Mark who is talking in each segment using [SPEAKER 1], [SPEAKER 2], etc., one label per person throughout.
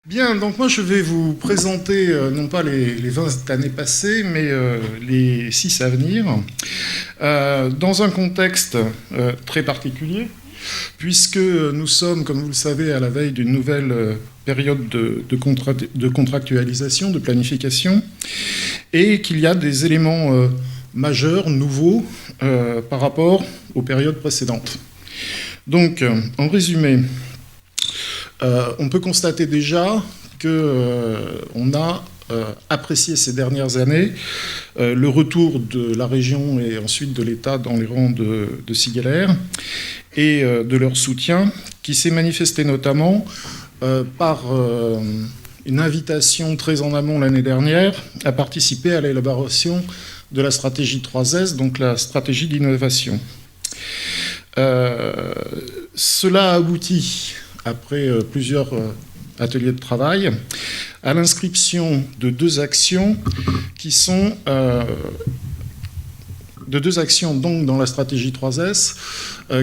[SPEAKER 1] Bien, donc moi je vais vous présenter non pas les 20 années passées, mais les 6 à venir, dans un contexte très particulier, puisque nous sommes, comme vous le savez, à la veille d'une nouvelle période de contractualisation, de planification, et qu'il y a des éléments majeurs, nouveaux, par rapport aux périodes précédentes. Donc, en résumé, on peut constater déjà qu'on a apprécié ces dernières années le retour de la région et ensuite de l'État dans les rangs de Sigeler et de leur soutien, qui s'est manifesté notamment par une invitation très en amont l'année dernière à participer à l'élaboration de la stratégie 3S, donc la stratégie d'innovation. Cela a abouti, après plusieurs ateliers de travail, à l'inscription de deux actions qui sont donc dans la stratégie 3S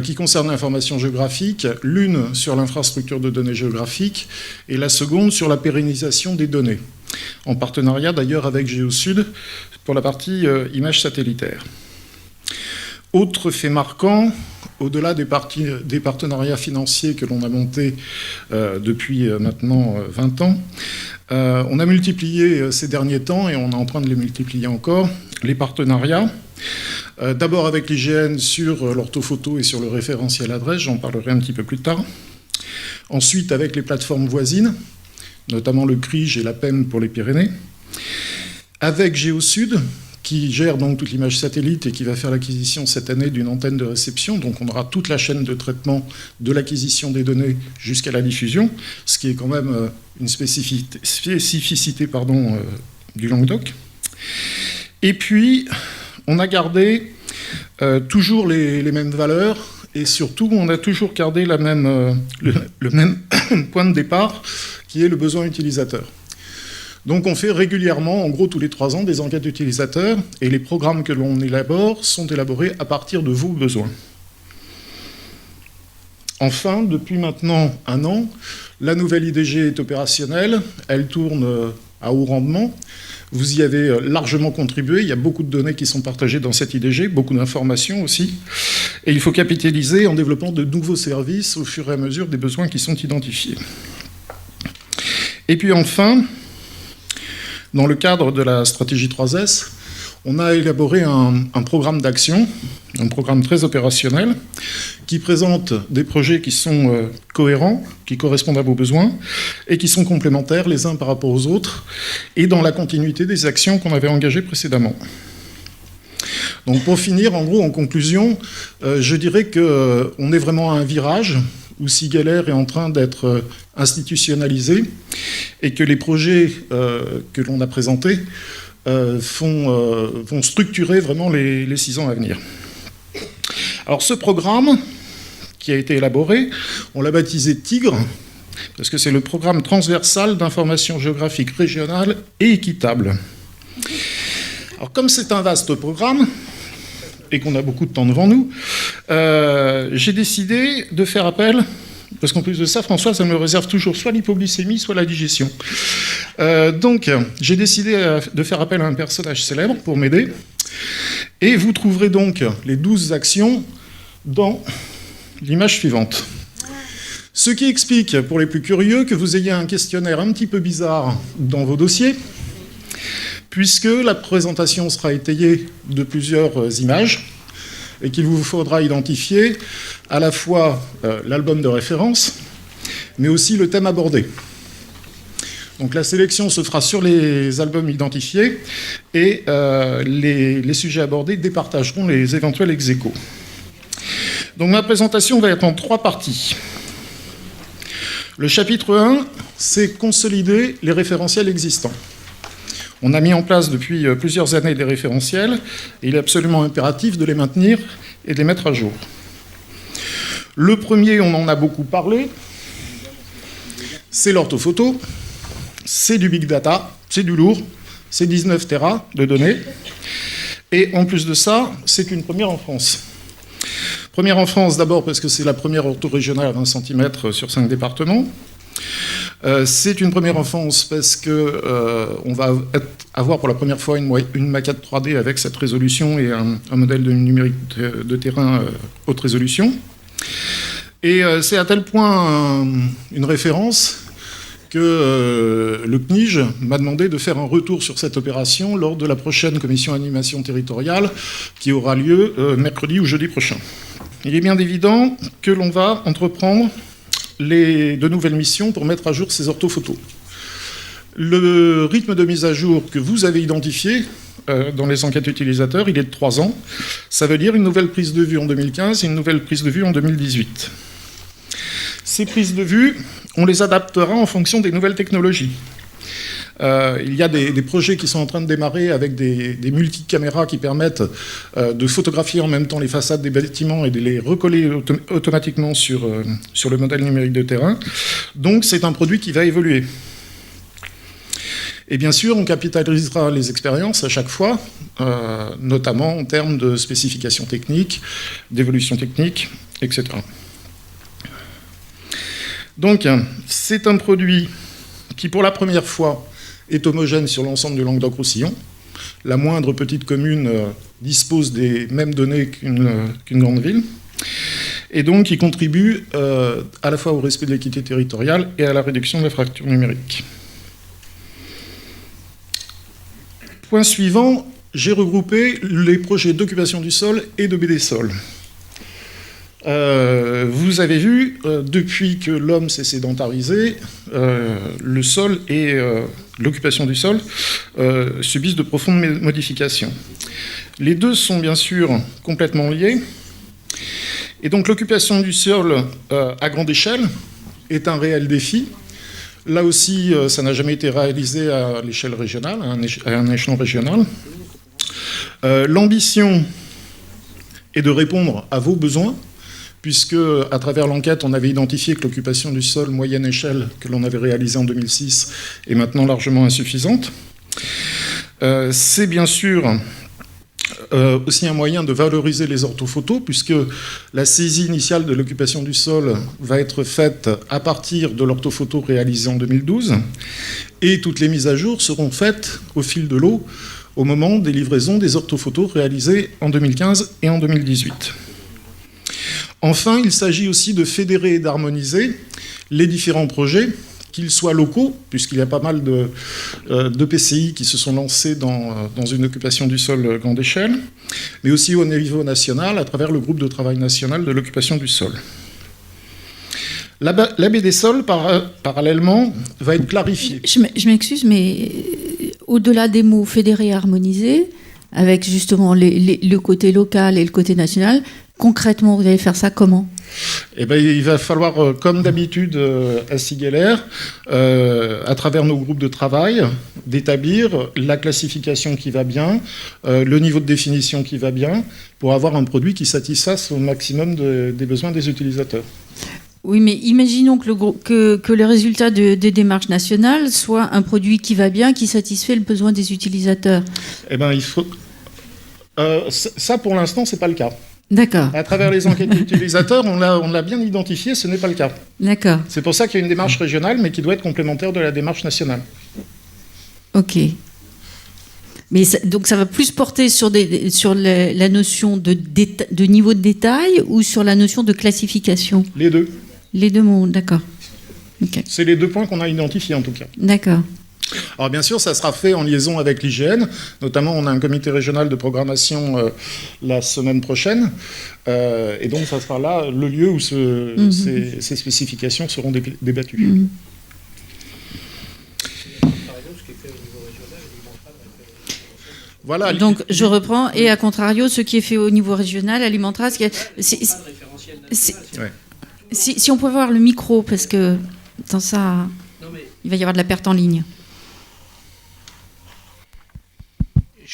[SPEAKER 1] qui concernent l'information géographique, l'une sur l'infrastructure de données géographiques et la seconde sur la pérennisation des données, en partenariat d'ailleurs avec Géosud pour la partie images satellitaires. Autre fait marquant, au-delà des partenariats financiers que l'on a montés depuis maintenant 20 ans, on a multiplié ces derniers temps, et on est en train de les multiplier encore, les partenariats. D'abord avec l'IGN sur l'orthophoto et sur le référentiel adresse, j'en parlerai un petit peu plus tard. Ensuite avec les plateformes voisines, notamment le CRIJ et la PEM pour les Pyrénées. Avec Géosud, qui gère donc toute l'image satellite et qui va faire l'acquisition cette année d'une antenne de réception. Donc on aura toute la chaîne de traitement de l'acquisition des données jusqu'à la diffusion, ce qui est quand même une spécificité du Languedoc. Et puis, on a gardé toujours les mêmes valeurs, et surtout, on a toujours gardé le même point de départ, qui est le besoin utilisateur. Donc on fait régulièrement, en gros tous les 3 ans, des enquêtes utilisateurs, et les programmes que l'on élabore sont élaborés à partir de vos besoins. Enfin, depuis maintenant 1 an, la nouvelle IDG est opérationnelle, elle tourne à haut rendement. Vous y avez largement contribué, il y a beaucoup de données qui sont partagées dans cette IDG, beaucoup d'informations aussi, et il faut capitaliser en développant de nouveaux services au fur et à mesure des besoins qui sont identifiés. Et puis enfin, dans le cadre de la stratégie 3S, on a élaboré un programme d'action, un programme très opérationnel, qui présente des projets qui sont cohérents, qui correspondent à vos besoins, et qui sont complémentaires les uns par rapport aux autres, et dans la continuité des actions qu'on avait engagées précédemment. Donc pour finir, en gros, en conclusion, je dirais qu'on est vraiment à un virage, où Sigeler est en train d'être institutionnalisé, et que les projets que l'on a présentés vont structurer vraiment les 6 ans à venir. Alors ce programme qui a été élaboré, on l'a baptisé TIGRE, parce que c'est le programme transversal d'information géographique régionale et équitable. Alors comme c'est un vaste programme, et qu'on a beaucoup de temps devant nous, j'ai décidé de faire appel, parce qu'en plus de ça, François, ça me réserve toujours soit l'hypoglycémie, soit la digestion. Donc, j'ai décidé de faire appel à un personnage célèbre pour m'aider, et vous trouverez donc les 12 actions dans l'image suivante. Ce qui explique, pour les plus curieux, que vous ayez un questionnaire un petit peu bizarre dans vos dossiers, puisque la présentation sera étayée de plusieurs images et qu'il vous faudra identifier à la fois l'album de référence, mais aussi le thème abordé. Donc la sélection se fera sur les albums identifiés et les sujets abordés départageront les éventuels ex-aequo. Donc ma présentation va être en 3 parties. Le chapitre 1, c'est consolider les référentiels existants. On a mis en place depuis plusieurs années des référentiels, et il est absolument impératif de les maintenir et de les mettre à jour. Le premier, on en a beaucoup parlé, c'est l'orthophoto, c'est du big data, c'est du lourd, c'est 19 Tera de données, et en plus de ça, c'est une première en France. Première en France d'abord parce que c'est la première orthorégionale à 20 cm sur 5 départements. C'est une première enfance parce qu'on va avoir pour la première fois une maquette 3D avec cette résolution et un modèle de numérique de terrain haute résolution. Et c'est à tel point une référence que le CNIJ m'a demandé de faire un retour sur cette opération lors de la prochaine commission animation territoriale qui aura lieu mercredi ou jeudi prochain. Il est bien évident que l'on va entreprendre de nouvelles missions pour mettre à jour ces orthophotos. Le rythme de mise à jour que vous avez identifié dans les enquêtes utilisateurs, il est de 3 ans. Ça veut dire une nouvelle prise de vue en 2015 et une nouvelle prise de vue en 2018. Ces prises de vue, on les adaptera en fonction des nouvelles technologies. Il y a des projets qui sont en train de démarrer avec des multicaméras qui permettent de photographier en même temps les façades des bâtiments et de les recoller automatiquement sur le modèle numérique de terrain. Donc c'est un produit qui va évoluer. Et bien sûr, on capitalisera les expériences à chaque fois, notamment en termes de spécifications techniques, d'évolution technique, etc. Donc, c'est un produit qui, pour la première fois, est homogène sur l'ensemble du Languedoc-Roussillon. La moindre petite commune dispose des mêmes données qu'une grande ville. Et donc, il contribue à la fois au respect de l'équité territoriale et à la réduction de la fracture numérique. Point suivant, j'ai regroupé les projets d'occupation du sol et de BD Sol. Vous avez vu, depuis que l'homme s'est sédentarisé, le sol et l'occupation du sol subissent de profondes modifications. Les deux sont bien sûr complètement liés. Et donc l'occupation du sol à grande échelle est un réel défi. Là aussi, ça n'a jamais été réalisé à l'échelle régionale, à un échelon régional. L'ambition est de répondre à vos besoins, puisque, à travers l'enquête, on avait identifié que l'occupation du sol moyenne échelle que l'on avait réalisée en 2006 est maintenant largement insuffisante. C'est bien sûr aussi un moyen de valoriser les orthophotos, puisque la saisie initiale de l'occupation du sol va être faite à partir de l'orthophoto réalisée en 2012, et toutes les mises à jour seront faites au fil de l'eau au moment des livraisons des orthophotos réalisées en 2015 et en 2018. Enfin, il s'agit aussi de fédérer et d'harmoniser les différents projets, qu'ils soient locaux, puisqu'il y a pas mal de PCI qui se sont lancés dans une occupation du sol grande échelle, mais aussi au niveau national, à travers le groupe de travail national de l'occupation du sol. La BD Sol, parallèlement, va être clarifiée.
[SPEAKER 2] Je m'excuse, mais au-delà des mots fédérer et harmoniser, avec justement le côté local et le côté national, concrètement, vous allez faire ça comment ?
[SPEAKER 1] Eh bien, il va falloir, comme d'habitude à Sigueller, à travers nos groupes de travail, d'établir la classification qui va bien, le niveau de définition qui va bien, pour avoir un produit qui satisfasse au maximum des besoins des utilisateurs.
[SPEAKER 2] Oui, mais imaginons que le résultat des démarches nationales soit un produit qui va bien, qui satisfait le besoin des utilisateurs.
[SPEAKER 1] Eh bien, il faut... ça, pour l'instant, ce n'est pas le cas.
[SPEAKER 2] D'accord.
[SPEAKER 1] À travers les enquêtes utilisateurs, on l'a bien identifié, ce n'est pas le cas.
[SPEAKER 2] D'accord.
[SPEAKER 1] C'est pour ça qu'il y a une démarche régionale, mais qui doit être complémentaire de la démarche nationale.
[SPEAKER 2] Ok. Mais donc ça va plus porter sur la notion de niveau de détail ou sur la notion de classification ?
[SPEAKER 1] Les deux.
[SPEAKER 2] Les deux mots, d'accord. Okay.
[SPEAKER 1] C'est les deux points qu'on a identifiés en tout cas.
[SPEAKER 2] D'accord.
[SPEAKER 1] Alors bien sûr, ça sera fait en liaison avec l'IGN. Notamment, on a un comité régional de programmation la semaine prochaine. Et donc, ça sera là le lieu où ces spécifications seront débattues.
[SPEAKER 2] Mm-hmm.
[SPEAKER 1] Voilà.
[SPEAKER 2] Donc, je reprends. Et à contrario, ce qui est fait au niveau régional alimentera... Si on peut voir le micro, parce que dans ça, il va y avoir de la perte en ligne.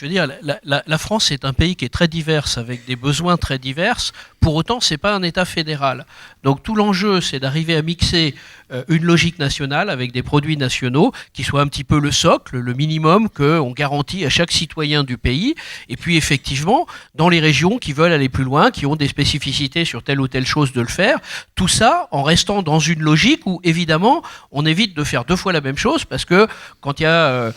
[SPEAKER 3] je veux dire, la France est un pays qui est très divers, avec des besoins très divers. Pour autant, c'est pas un État fédéral. Donc tout l'enjeu, c'est d'arriver à mixer une logique nationale avec des produits nationaux qui soient un petit peu le socle, le minimum qu'on garantit à chaque citoyen du pays. Et puis effectivement, dans les régions qui veulent aller plus loin, qui ont des spécificités sur telle ou telle chose, de le faire. Tout ça en restant dans une logique où, évidemment, on évite de faire deux fois la même chose, parce que quand il y a...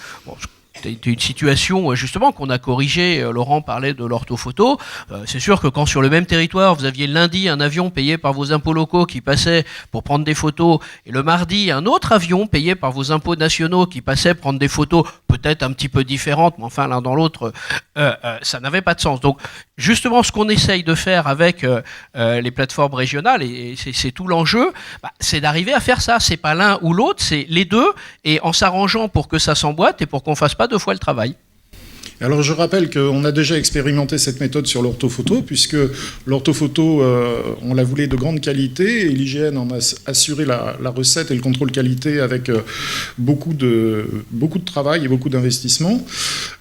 [SPEAKER 3] C'était une situation justement qu'on a corrigée. Laurent parlait de l'orthophoto. C'est sûr que quand sur le même territoire vous aviez lundi un avion payé par vos impôts locaux qui passait pour prendre des photos, et le mardi un autre avion payé par vos impôts nationaux qui passait prendre des photos peut-être un petit peu différentes, mais enfin l'un dans l'autre, ça n'avait pas de sens. Donc justement ce qu'on essaye de faire avec les plateformes régionales, et c'est tout l'enjeu, c'est d'arriver à faire ça. C'est pas l'un ou l'autre, c'est les deux, et en s'arrangeant pour que ça s'emboîte et pour qu'on fasse pas deux fois le travail.
[SPEAKER 1] Alors je rappelle qu'on a déjà expérimenté cette méthode sur l'orthophoto, puisque l'orthophoto, on la voulait de grande qualité, et l'IGN en a assuré la recette et le contrôle qualité avec beaucoup de travail et beaucoup d'investissement.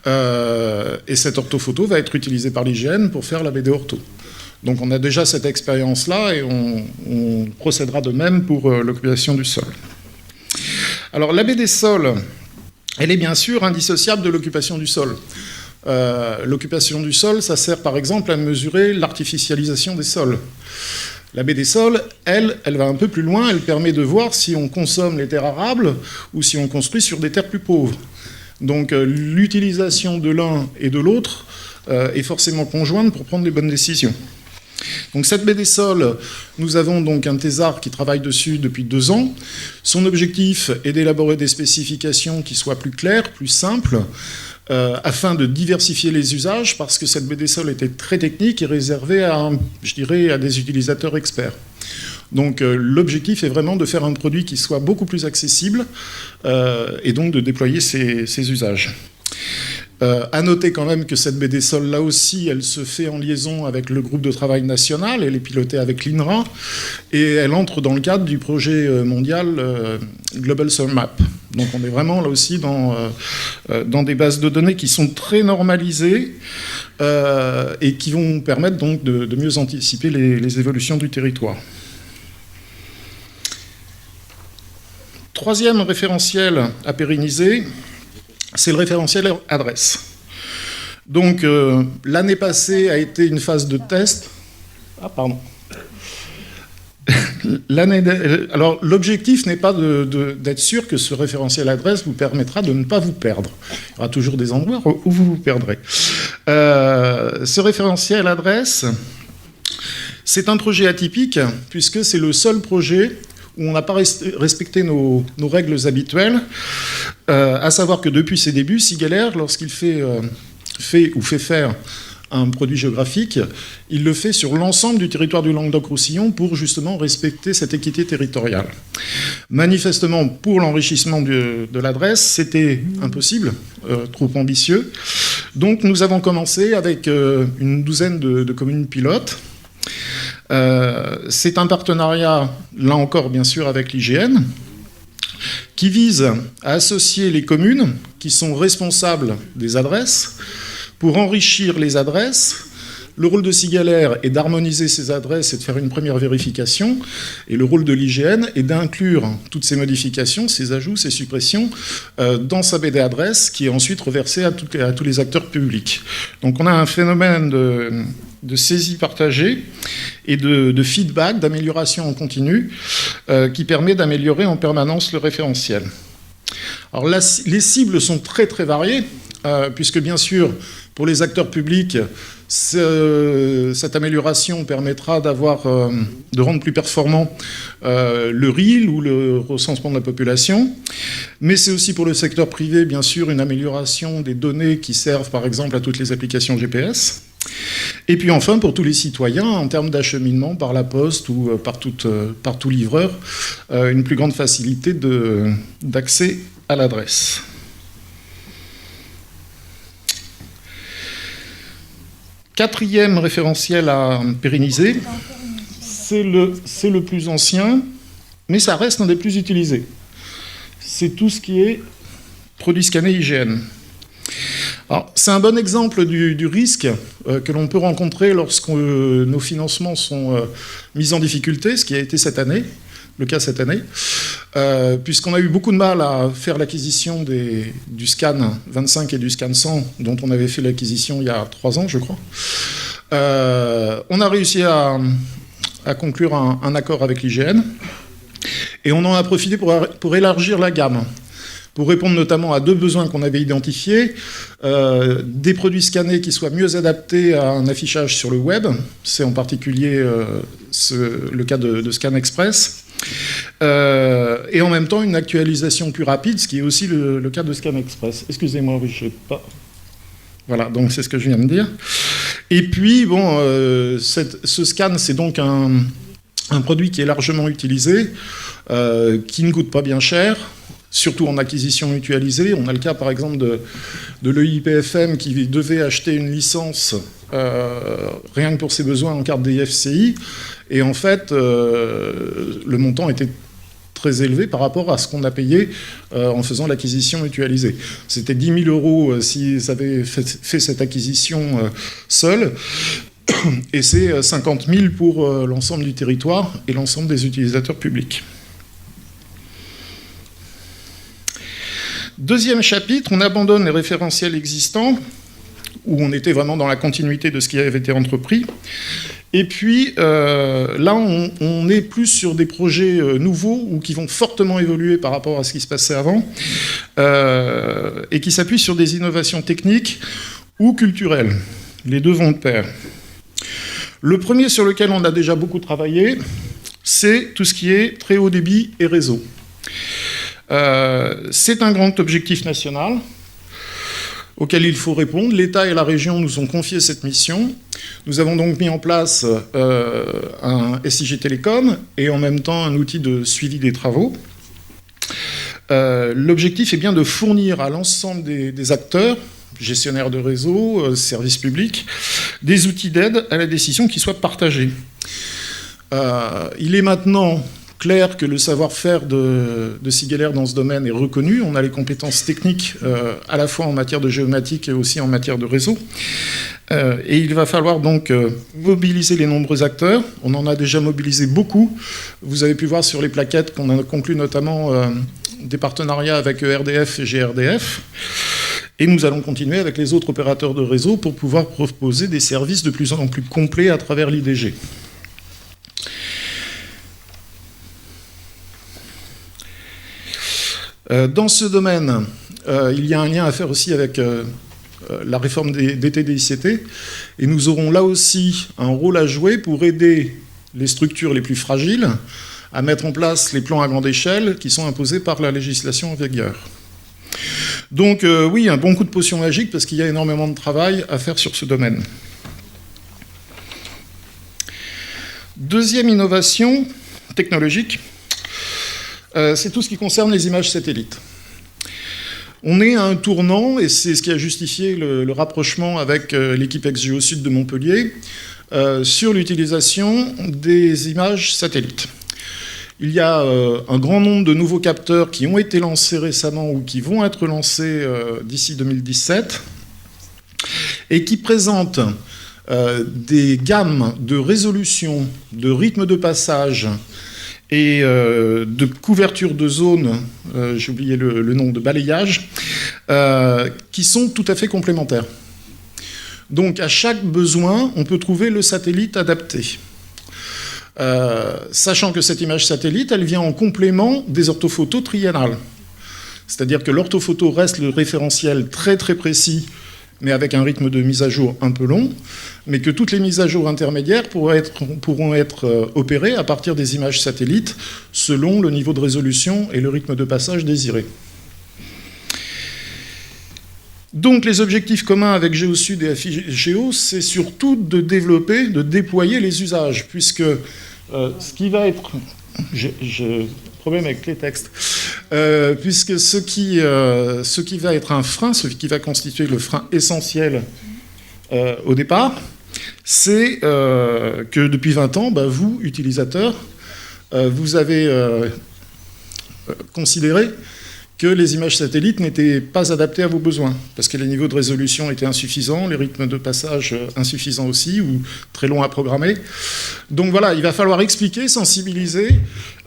[SPEAKER 1] Et cette orthophoto va être utilisée par l'IGN pour faire la BD ortho. Donc on a déjà cette expérience-là, et on procédera de même pour l'occupation du sol. Alors la BD sol, elle est bien sûr indissociable de l'occupation du sol. L'occupation du sol, ça sert par exemple à mesurer l'artificialisation des sols. La baie des sols, elle va un peu plus loin, elle permet de voir si on consomme les terres arables ou si on construit sur des terres plus pauvres. Donc l'utilisation de l'un et de l'autre est forcément conjointe pour prendre les bonnes décisions. Donc cette baie des sols, nous avons donc un thésard qui travaille dessus depuis 2 ans. Son objectif est d'élaborer des spécifications qui soient plus claires, plus simples, afin de diversifier les usages, parce que cette baie des sols était très technique et réservée à, à des utilisateurs experts. Donc l'objectif est vraiment de faire un produit qui soit beaucoup plus accessible et donc de déployer ces usages. À noter quand même que cette baie des sols, là aussi, elle se fait en liaison avec le groupe de travail national, elle est pilotée avec l'INRA, et elle entre dans le cadre du projet mondial Global Soil Map. Donc on est vraiment là aussi dans des bases de données qui sont très normalisées et qui vont permettre donc de mieux anticiper les évolutions du territoire. Troisième référentiel à pérenniser, c'est le référentiel adresse. Donc, l'année passée a été une phase de test. Ah, pardon. Alors, l'objectif n'est pas d'être sûr que ce référentiel adresse vous permettra de ne pas vous perdre. Il y aura toujours des endroits où vous vous perdrez. Ce référentiel adresse, c'est un projet atypique, puisque c'est le seul projet où on n'a pas respecté nos règles habituelles, à savoir que depuis ses débuts, Sigaler, lorsqu'il fait faire un produit géographique, il le fait sur l'ensemble du territoire du Languedoc-Roussillon pour justement respecter cette équité territoriale. Manifestement, pour l'enrichissement de l'adresse, c'était impossible, trop ambitieux. Donc nous avons commencé avec une douzaine de communes pilotes. C'est un partenariat, là encore bien sûr, avec l'IGN, qui vise à associer les communes qui sont responsables des adresses pour enrichir les adresses. Le rôle de Sigaler est d'harmoniser ces adresses et de faire une première vérification, et le rôle de l'IGN est d'inclure toutes ces modifications, ces ajouts, ces suppressions dans sa BD adresse, qui est ensuite reversée à tous les acteurs publics. Donc on a un phénomène de saisie partagée et de feedback, d'amélioration en continu, qui permet d'améliorer en permanence le référentiel. Alors les cibles sont très très variées, puisque bien sûr, pour les acteurs publics, cette amélioration permettra de rendre plus performant le RIL ou le recensement de la population. Mais c'est aussi pour le secteur privé, bien sûr, une amélioration des données qui servent, par exemple, à toutes les applications GPS. Et puis enfin, pour tous les citoyens, en termes d'acheminement par la poste ou par tout livreur, une plus grande facilité d'accès à l'adresse. Quatrième référentiel à pérenniser, c'est le plus ancien, mais ça reste un des plus utilisés. C'est tout ce qui est produit scanné IGN. Alors, c'est un bon exemple du risque que l'on peut rencontrer lorsque nos financements sont mis en difficulté, ce qui a été le cas cette année, puisqu'on a eu beaucoup de mal à faire l'acquisition du scan 25 et du scan 100, dont on avait fait l'acquisition il y a 3 ans, je crois. On a réussi à conclure un accord avec l'IGN, et on en a profité pour élargir la gamme, pour répondre notamment à 2 besoins qu'on avait identifiés, des produits scannés qui soient mieux adaptés à un affichage sur le web, c'est en particulier le cas de Scan Express, et en même temps une actualisation plus rapide, ce qui est aussi le cas de Scan Express. Excusez-moi, je sais pas. Voilà, donc c'est ce que je viens de dire. Et puis, bon, ce scan, c'est donc un produit qui est largement utilisé, qui ne coûte pas bien cher, surtout en acquisition mutualisée. On a le cas, par exemple, de l'EIPFM qui devait acheter une licence rien que pour ses besoins en carte DFCI. Et en fait, le montant était très élevé par rapport à ce qu'on a payé en faisant l'acquisition mutualisée. C'était 10 000 € s'ils avaient fait cette acquisition seul, et c'est 50 000 pour l'ensemble du territoire et l'ensemble des utilisateurs publics. Deuxième chapitre, on abandonne les référentiels existants, où on était vraiment dans la continuité de ce qui avait été entrepris. Et puis, là, on est plus sur des projets nouveaux ou qui vont fortement évoluer par rapport à ce qui se passait avant, et qui s'appuient sur des innovations techniques ou culturelles. Les deux vont de pair. Le premier sur lequel on a déjà beaucoup travaillé, c'est tout ce qui est très haut débit et réseau. C'est un grand objectif national auquel il faut répondre. L'État et la région nous ont confié cette mission. Nous avons donc mis en place un SIG Télécom et en même temps un outil de suivi des travaux. L'objectif est bien de fournir à l'ensemble des acteurs, gestionnaires de réseau, services publics, des outils d'aide à la décision qui soient partagés. Il est maintenant clair que le savoir-faire de Sigeler dans ce domaine est reconnu. On a les compétences techniques à la fois en matière de géomatique et aussi en matière de réseau. Et il va falloir donc mobiliser les nombreux acteurs. On en a déjà mobilisé beaucoup. Vous avez pu voir sur les plaquettes qu'on a conclu notamment des partenariats avec ERDF et GRDF. Et nous allons continuer avec les autres opérateurs de réseau pour pouvoir proposer des services de plus en plus complets à travers l'IDG. Dans ce domaine, il y a un lien à faire aussi avec la réforme des TDICT, et nous aurons là aussi un rôle à jouer pour aider les structures les plus fragiles à mettre en place les plans à grande échelle qui sont imposés par la législation en vigueur. Donc oui, un bon coup de potion magique parce qu'il y a énormément de travail à faire sur ce domaine. Deuxième innovation technologique, c'est tout ce qui concerne les images satellites. On est à un tournant, et c'est ce qui a justifié le rapprochement avec l'équipe ex-Géosud de Montpellier, sur l'utilisation des images satellites. Il y a un grand nombre de nouveaux capteurs qui ont été lancés récemment ou qui vont être lancés d'ici 2017, et qui présentent des gammes de résolution, de rythme de passage, et de couverture de zone, j'ai oublié le nom, de balayage, qui sont tout à fait complémentaires. Donc à chaque besoin, on peut trouver le satellite adapté. Sachant que cette image satellite, elle vient en complément des orthophotos triennales. C'est-à-dire que l'orthophoto reste le référentiel très très précis, mais avec un rythme de mise à jour un peu long, mais que toutes les mises à jour intermédiaires pourront être opérées à partir des images satellites selon le niveau de résolution et le rythme de passage désiré. Donc les objectifs communs avec Géosud et Afigéo, c'est surtout de développer, de déployer les usages, puisque ce qui va être... J'ai problème avec les textes. Puisque ce qui va être un frein, ce qui va constituer le frein essentiel au départ, c'est que depuis 20 ans, vous, utilisateurs, vous avez considéré que les images satellites n'étaient pas adaptées à vos besoins, parce que les niveaux de résolution étaient insuffisants, les rythmes de passage insuffisants aussi, ou très longs à programmer. Donc voilà, il va falloir expliquer, sensibiliser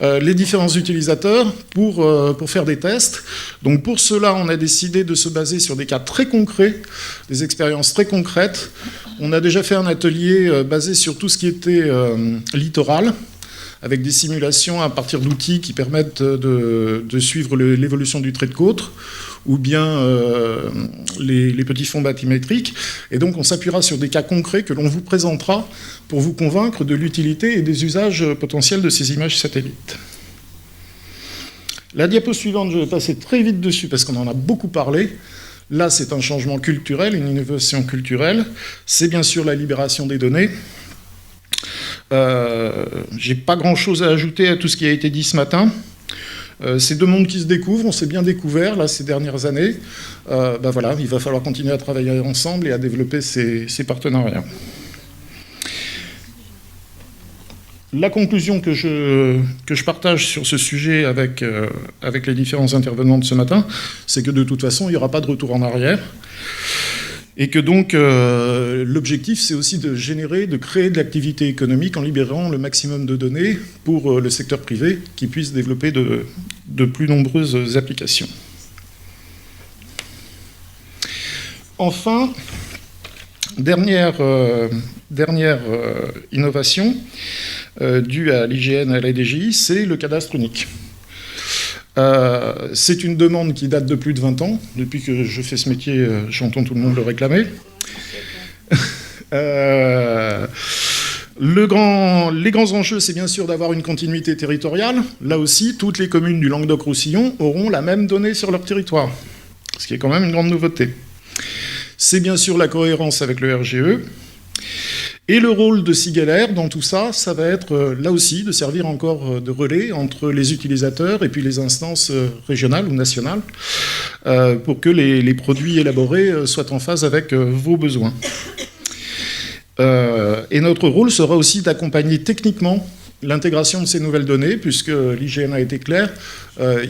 [SPEAKER 1] les différents utilisateurs pour faire des tests. Donc pour cela, on a décidé de se baser sur des cas très concrets, des expériences très concrètes. On a déjà fait un atelier basé sur tout ce qui était littoral, avec des simulations à partir d'outils qui permettent de suivre l'évolution du trait de côte, ou bien les petits fonds bathymétriques. Et donc on s'appuiera sur des cas concrets que l'on vous présentera pour vous convaincre de l'utilité et des usages potentiels de ces images satellites. La diapo suivante, je vais passer très vite dessus parce qu'on en a beaucoup parlé. Là, c'est un changement culturel, une innovation culturelle. C'est bien sûr la libération des données. J'ai pas grand-chose à ajouter à tout ce qui a été dit ce matin. C'est deux mondes qui se découvrent, on s'est bien découvert là, ces dernières années. Voilà, il va falloir continuer à travailler ensemble et à développer ces partenariats. La conclusion que je partage sur ce sujet avec les différents intervenants de ce matin, c'est que de toute façon, il n'y aura pas de retour en arrière. Et que donc, l'objectif, c'est aussi de créer de l'activité économique en libérant le maximum de données pour le secteur privé qui puisse développer de plus nombreuses applications. Enfin, dernière innovation due à l'IGN et à la DGI, c'est le cadastre unique. C'est une demande qui date de plus de 20 ans. Depuis que je fais ce métier, j'entends tout le monde le réclamer. Les grands enjeux, c'est bien sûr d'avoir une continuité territoriale. Là aussi, toutes les communes du Languedoc-Roussillon auront la même donnée sur leur territoire, ce qui est quand même une grande nouveauté. C'est bien sûr la cohérence avec le RGE. Et le rôle de Sigeler dans tout ça, ça va être là aussi de servir encore de relais entre les utilisateurs et puis les instances régionales ou nationales pour que les produits élaborés soient en phase avec vos besoins. Et notre rôle sera aussi d'accompagner techniquement l'intégration de ces nouvelles données, puisque l'IGN a été clair,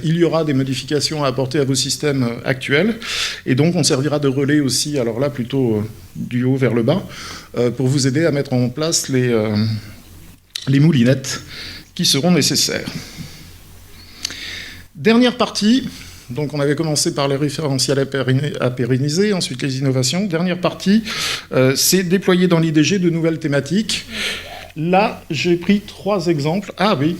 [SPEAKER 1] il y aura des modifications à apporter à vos systèmes actuels, et donc on servira de relais aussi, alors là plutôt du haut vers le bas, pour vous aider à mettre en place les moulinettes qui seront nécessaires. Dernière partie, donc on avait commencé par les référentiels à pérenniser, ensuite les innovations. Dernière partie, c'est déployer dans l'IDG de nouvelles thématiques. Là, j'ai pris 3 exemples. Ah oui.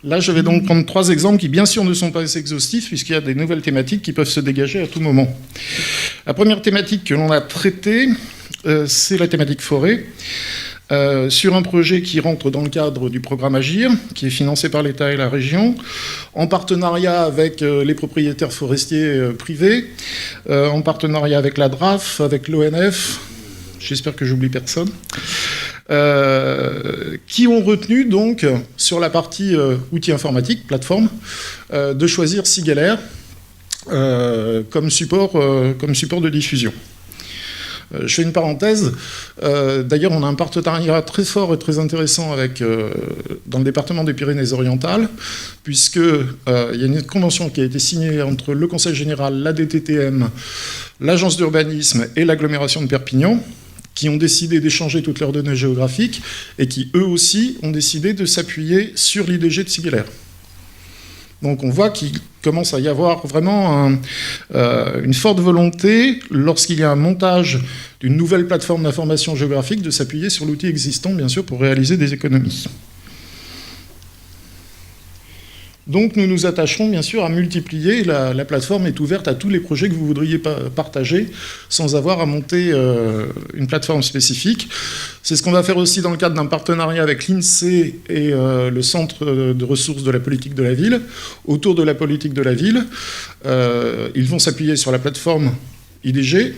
[SPEAKER 1] Là, je vais donc prendre 3 exemples qui, bien sûr, ne sont pas exhaustifs, puisqu'il y a des nouvelles thématiques qui peuvent se dégager à tout moment. La première thématique que l'on a traitée, c'est la thématique forêt, sur un projet qui rentre dans le cadre du programme Agir, qui est financé par l'État et la région, en partenariat avec les propriétaires forestiers privés, en partenariat avec la DRAF, avec l'ONF, j'espère que j'oublie personne, qui ont retenu donc sur la partie outils informatiques, plateforme, de choisir Sigeler comme support de diffusion. Je fais une parenthèse. D'ailleurs, on a un partenariat très fort et très intéressant dans le département des Pyrénées-Orientales, puisqu'il y a une convention qui a été signée entre le Conseil général, la DTTM, l'Agence d'urbanisme et l'agglomération de Perpignan, qui ont décidé d'échanger toutes leurs données géographiques et qui, eux aussi, ont décidé de s'appuyer sur l'IDG de Sigeler. Donc on voit qu'il commence à y avoir vraiment une forte volonté, lorsqu'il y a un montage d'une nouvelle plateforme d'information géographique, de s'appuyer sur l'outil existant, bien sûr, pour réaliser des économies. Donc nous nous attacherons bien sûr à multiplier, la plateforme est ouverte à tous les projets que vous voudriez partager sans avoir à monter une plateforme spécifique. C'est ce qu'on va faire aussi dans le cadre d'un partenariat avec l'INSEE et le Centre de ressources de la politique de la ville. Autour de la politique de la ville, ils vont s'appuyer sur la plateforme IDG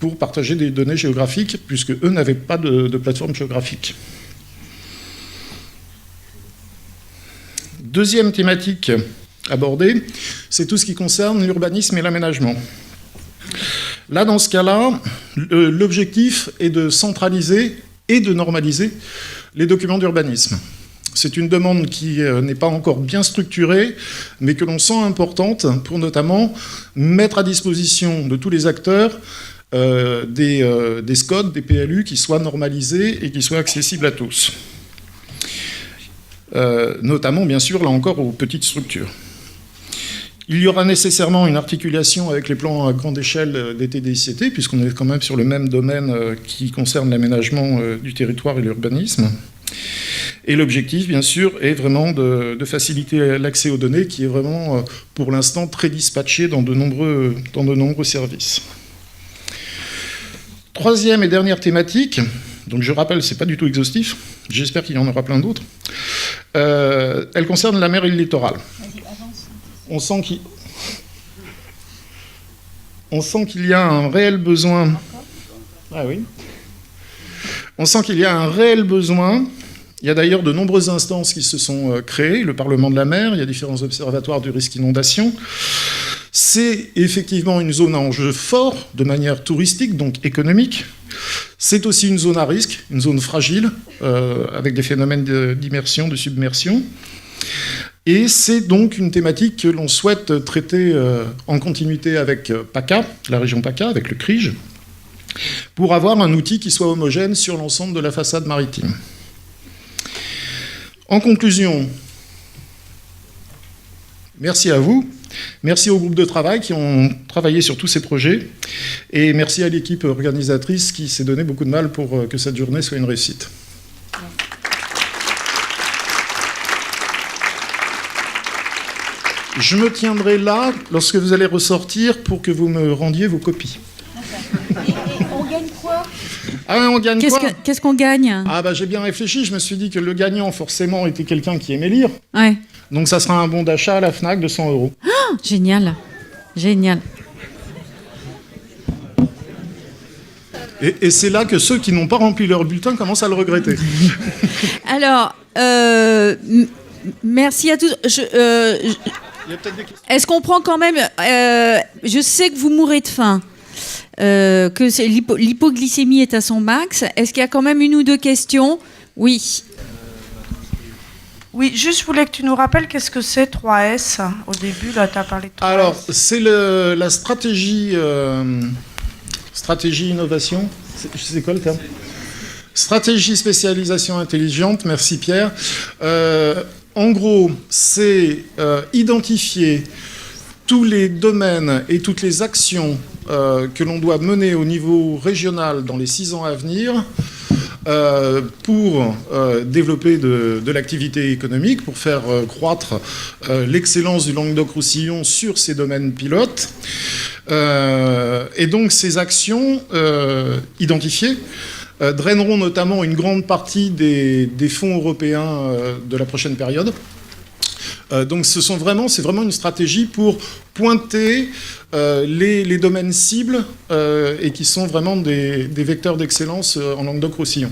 [SPEAKER 1] pour partager des données géographiques, puisque eux n'avaient pas de plateforme géographique. Deuxième thématique abordée, c'est tout ce qui concerne l'urbanisme et l'aménagement. Là, dans ce cas-là, l'objectif est de centraliser et de normaliser les documents d'urbanisme. C'est une demande qui n'est pas encore bien structurée, mais que l'on sent importante pour notamment mettre à disposition de tous les acteurs des SCOT, des PLU qui soient normalisés et qui soient accessibles à tous. Notamment, bien sûr, là encore, aux petites structures. Il y aura nécessairement une articulation avec les plans à grande échelle des TDICT, puisqu'on est quand même sur le même domaine qui concerne l'aménagement du territoire et l'urbanisme. Et l'objectif, bien sûr, est vraiment de faciliter l'accès aux données, qui est vraiment, pour l'instant, très dispatché dans de nombreux services. Troisième et dernière thématique, donc je rappelle, c'est pas du tout exhaustif, j'espère qu'il y en aura plein d'autres, elle concerne la mer et le littoral. On sent qu'il y a un réel besoin. Ah oui. On sent qu'il y a un réel besoin. Il y a d'ailleurs de nombreuses instances qui se sont créées, le Parlement de la mer, il y a différents observatoires du risque inondation. C'est effectivement une zone à enjeu fort, de manière touristique, donc économique. C'est aussi une zone à risque, une zone fragile, avec des phénomènes d'immersion, de submersion. Et c'est donc une thématique que l'on souhaite traiter en continuité avec PACA, la région PACA, avec le CRIGE, pour avoir un outil qui soit homogène sur l'ensemble de la façade maritime. En conclusion, merci à vous, merci aux groupes de travail qui ont travaillé sur tous ces projets, et merci à l'équipe organisatrice qui s'est donné beaucoup de mal pour que cette journée soit une réussite. Je me tiendrai là lorsque vous allez ressortir pour que vous me rendiez vos copies.
[SPEAKER 2] Et on gagne quoi?
[SPEAKER 1] Ah, on gagne quoi?
[SPEAKER 2] Qu'est-ce qu'on gagne?
[SPEAKER 1] Ah bah j'ai bien réfléchi, je me suis dit que le gagnant forcément était quelqu'un qui aimait lire.
[SPEAKER 2] Ouais.
[SPEAKER 1] Donc ça sera un bon d'achat à la FNAC de 100 €.
[SPEAKER 2] Oh, génial, génial.
[SPEAKER 1] Et c'est là que ceux qui n'ont pas rempli leur bulletin commencent à le regretter.
[SPEAKER 2] Alors, merci à tous. Est-ce qu'on prend quand même... je sais que vous mourrez de faim, que l'hypoglycémie est à son max. Est-ce qu'il y a quand même une ou deux questions? Oui.
[SPEAKER 4] Oui, juste, je voulais que tu nous rappelles qu'est-ce que c'est 3S. Au début, là, tu as parlé de 3S.
[SPEAKER 1] Alors, c'est la stratégie innovation. C'est quoi le terme? Stratégie spécialisation intelligente. Merci Pierre. En gros, c'est identifier tous les domaines et toutes les actions que l'on doit mener au niveau régional dans les 6 ans à venir pour développer de l'activité économique, pour faire croître l'excellence du Languedoc-Roussillon sur ces domaines pilotes. Et donc ces actions identifiées draineront notamment une grande partie des fonds européens de la prochaine période. Donc c'est vraiment une stratégie pour pointer les domaines cibles et qui sont vraiment des vecteurs d'excellence en Languedoc-Roussillon.